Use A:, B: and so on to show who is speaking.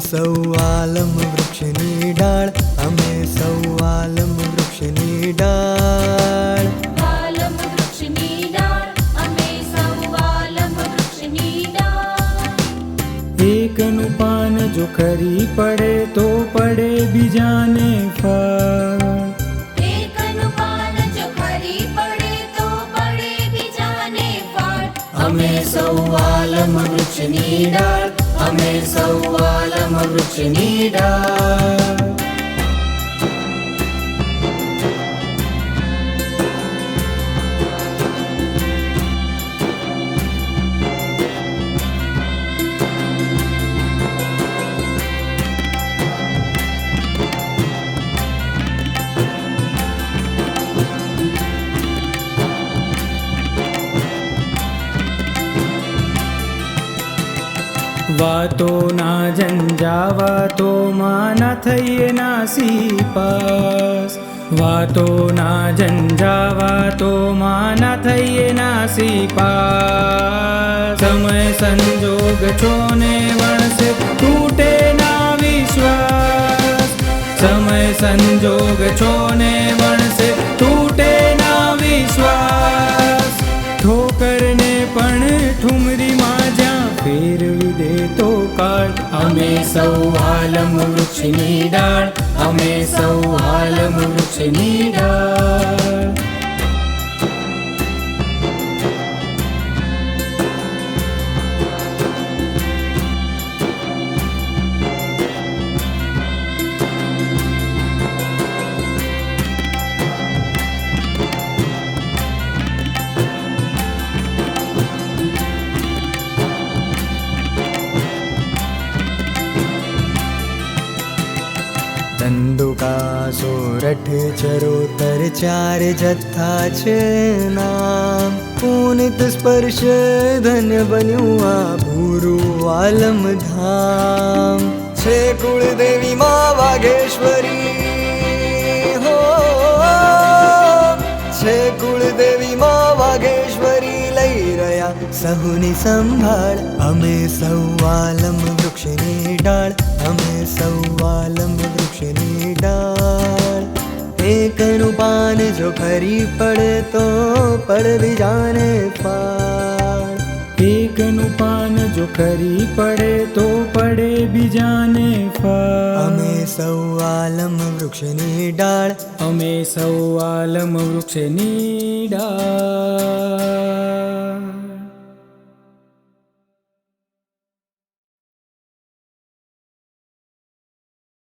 A: સૌ આલમ વૃક્ષની ડાળ, અમે સૌ આલમ વૃક્ષની ડાળ.
B: આલમ વૃક્ષની ડાળ, અમે સૌ આલમ વૃક્ષની ડાળ.
C: એકનું પાન જો ખરી પડે તો પડે બીજાને ફળ.
B: એકનું પાન જો ખરી પડે તો પડે બીજાને ફળ.
A: અમે સૌ આલમ વૃક્ષની ડાળ, અમે સૌ આલમ વૃક્ષની ડાળ.
C: વાતો ના ઝંઝાવાતોમાં ના થઈએ નાસી પાસ. વાતો ના ઝંઝાવાતોમાં ના થઈએ નાસી પાસ. સમય સંજોગ છોને વણસે તૂટે ના વિશ્વાસ. સમય સંજોગ છોને વણસે તૂટે ના વિશ્વાસ. ઠોકરને પણ ઠુમરીમાં જ્યાં ફેરવી દે તો કાળ. અમે સૌ આલમ વૃક્ષની ડાળ, અમે સૌ આલમ વૃક્ષની ડાળ.
A: ધંધુકા સોરઠ ચરોતર ચાર જથ્થા છે નામ. પુનિત સ્પર્શ ધન્ય બન્યું આ ભૂરું આલમ ધામ. છે કુળદેવી માં વાઘેશ્વરી હો, છે કુળદેવી માં વાઘેશ્વરી લઈ રહ્યા સહુની સંભાળ. અમે સૌ આલમ વૃક્ષની ડાળ, અમે સૌ આલમ વૃક્ષની ડાળ. એકનું પાન જો ખરી પડે તો પડે બીજાને ફાળ.
C: એકનું પાન જો ખરી પડે તો પડે બીજાને ફળ.
A: અમે સૌ આલમ વૃક્ષની ડાળ,
C: અમે સૌ આલમ વૃક્ષની ડાળ.